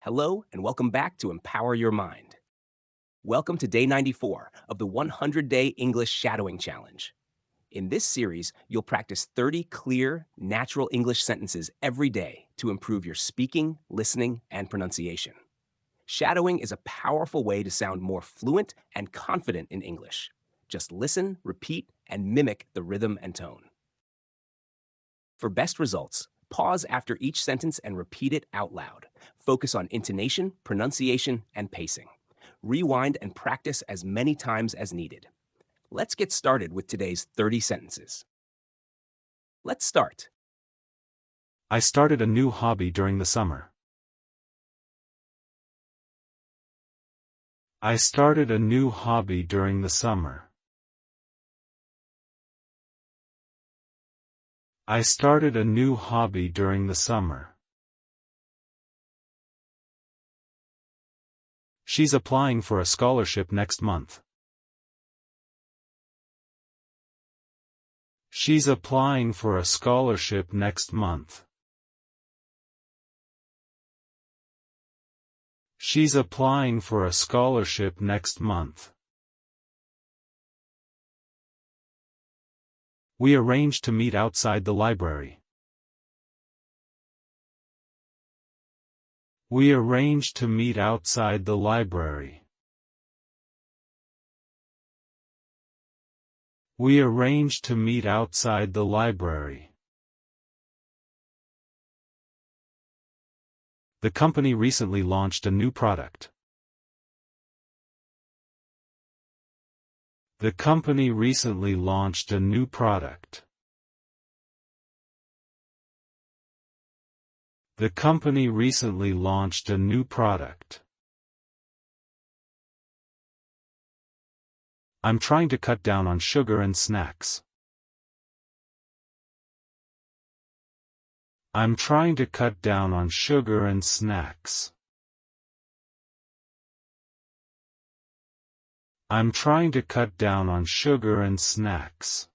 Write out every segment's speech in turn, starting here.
Hello, and welcome back to Empower Your Mind. Welcome to day 94 of the 100-Day English Shadowing Challenge. In this series, you'll practice 30 clear, natural English sentences every day to improve your speaking, listening, and pronunciation. Shadowing is a powerful way to sound more fluent and confident in English. Just listen, repeat, and mimic the rhythm and tone. For best results, pause after each sentence and repeat it out loud. Focus on intonation, pronunciation, and pacing. Rewind and practice as many times as needed. Let's get started with today's 30 sentences. Let's start. I started a new hobby during the summer. I started a new hobby during the summer. I started a new hobby during the summer. She's applying for a scholarship next month. She's applying for a scholarship next month. She's applying for a scholarship next month. We arranged to meet outside the library. We arranged to meet outside the library. We arranged to meet outside the library. The company recently launched a new product. The company recently launched a new product. The company recently launched a new product. I'm trying to cut down on sugar and snacks. I'm trying to cut down on sugar and snacks. I'm trying to cut down on sugar and snacks.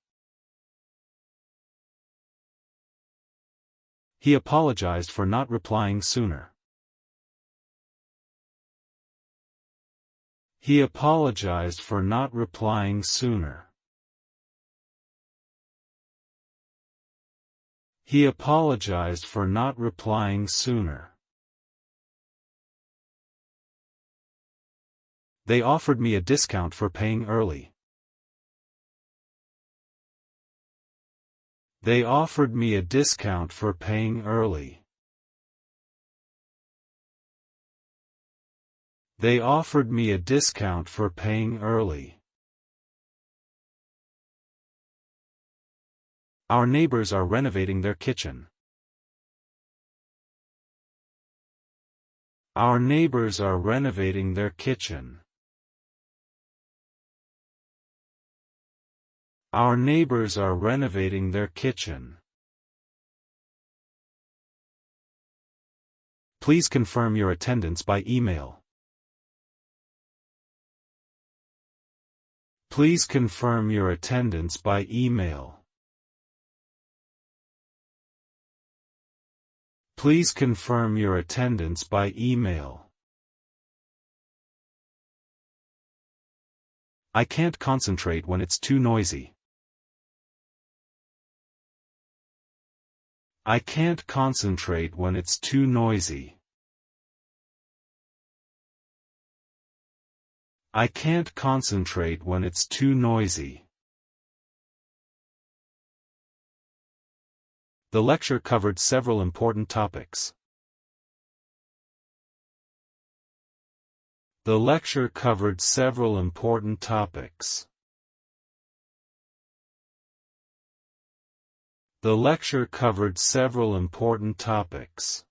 He apologized for not replying sooner. He apologized for not replying sooner. He apologized for not replying sooner. They offered me a discount for paying early. They offered me a discount for paying early. They offered me a discount for paying early. Our neighbors are renovating their kitchen. Our neighbors are renovating their kitchen. Our neighbors are renovating their kitchen. Please confirm your attendance by email. Please confirm your attendance by email. Please confirm your attendance by email. I can't concentrate when it's too noisy. I can't concentrate when it's too noisy. I can't concentrate when it's too noisy. The lecture covered several important topics. The lecture covered several important topics. The lecture covered several important topics.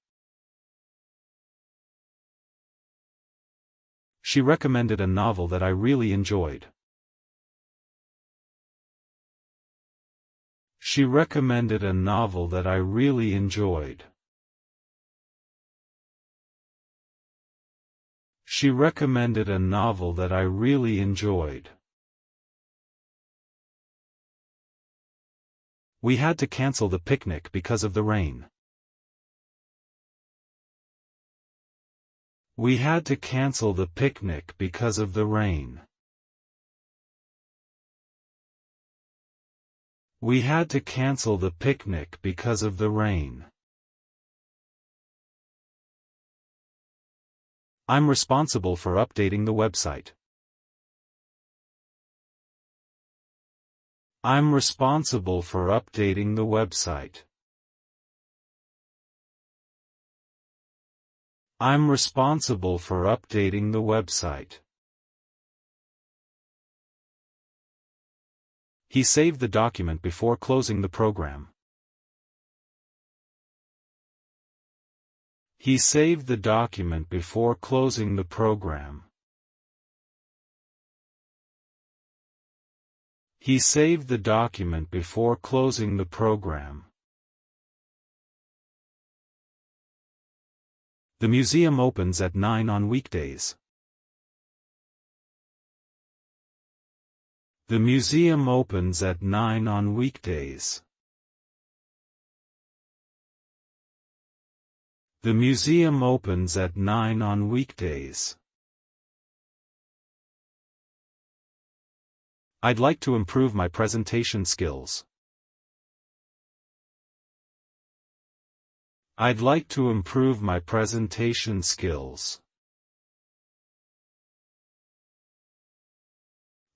She recommended a novel that I really enjoyed. She recommended a novel that I really enjoyed. She recommended a novel that I really enjoyed. We had to cancel the picnic because of the rain. We had to cancel the picnic because of the rain. We had to cancel the picnic because of the rain. I'm responsible for updating the website. I'm responsible for updating the website. I'm responsible for updating the website. He saved the document before closing the program. He saved the document before closing the program. He saved the document before closing the program. The museum opens at 9 on weekdays. The museum opens at 9 on weekdays. The museum opens at 9 on weekdays. I'd like to improve my presentation skills. I'd like to improve my presentation skills.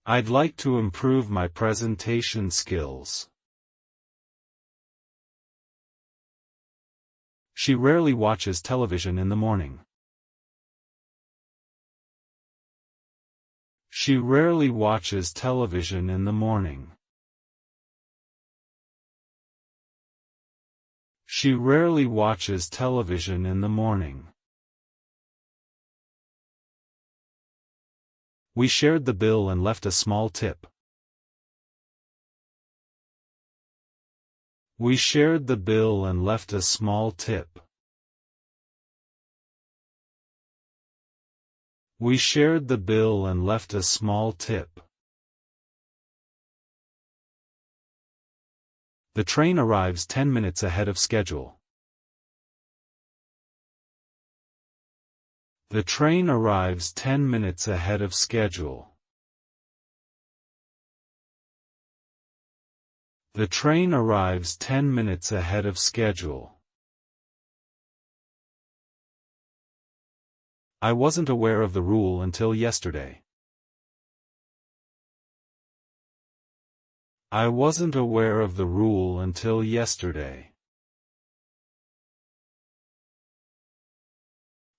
I'd like to improve my presentation skills. She rarely watches television in the morning. She rarely watches television in the morning. She rarely watches television in the morning. We shared the bill and left a small tip. We shared the bill and left a small tip. We shared the bill and left a small tip. The train arrives 10 minutes ahead of schedule. The train arrives 10 minutes ahead of schedule. The train arrives 10 minutes ahead of schedule. I wasn't aware of the rule until yesterday. I wasn't aware of the rule until yesterday.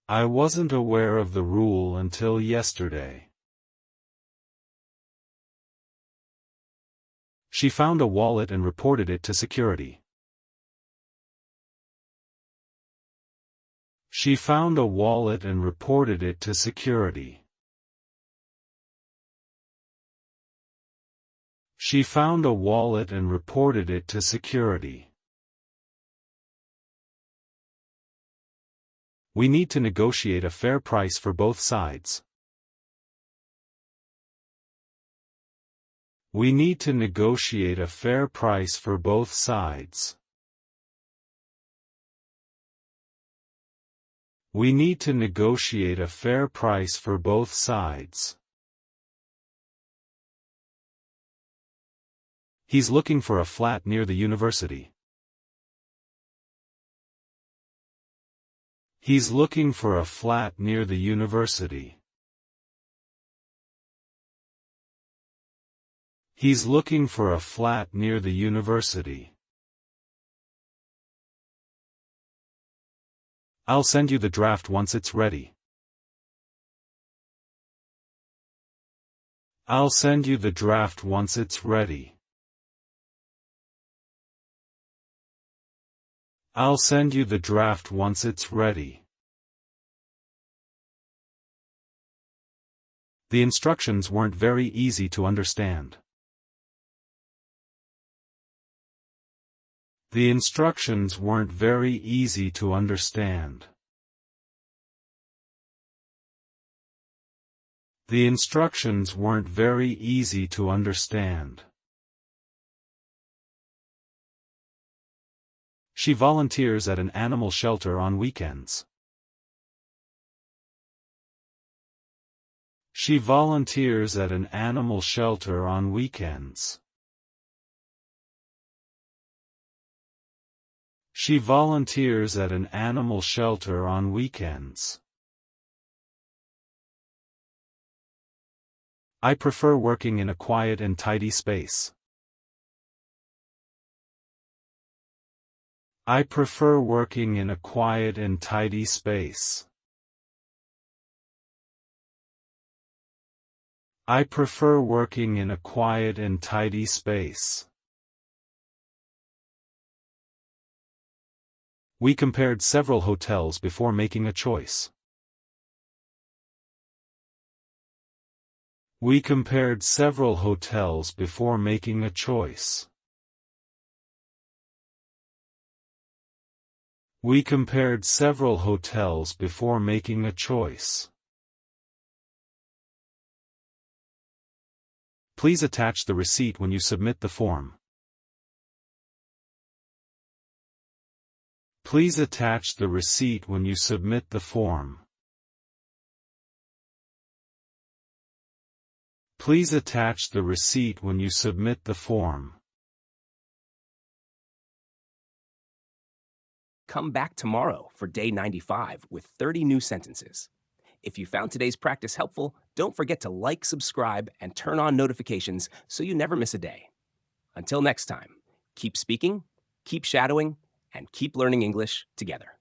I wasn't aware of the rule until yesterday. She found a wallet and reported it to security. She found a wallet and reported it to security. She found a wallet and reported it to security. We need to negotiate a fair price for both sides. We need to negotiate a fair price for both sides. We need to negotiate a fair price for both sides. He's looking for a flat near the university. He's looking for a flat near the university. He's looking for a flat near the university. I'll send you the draft once it's ready. I'll send you the draft once it's ready. I'll send you the draft once it's ready. The instructions weren't very easy to understand. The instructions weren't very easy to understand. The instructions weren't very easy to understand. She volunteers at an animal shelter on weekends. She volunteers at an animal shelter on weekends. She volunteers at an animal shelter on weekends. I prefer working in a quiet and tidy space. I prefer working in a quiet and tidy space. I prefer working in a quiet and tidy space. We compared several hotels before making a choice. We compared several hotels before making a choice. We compared several hotels before making a choice. Please attach the receipt when you submit the form. Please attach the receipt when you submit the form. Please attach the receipt when you submit the form. Come back tomorrow for day 95 with 30 new sentences. If you found today's practice helpful, don't forget to like, subscribe, and turn on notifications so you never miss a day. Until next time, keep speaking, keep shadowing, and keep learning English together.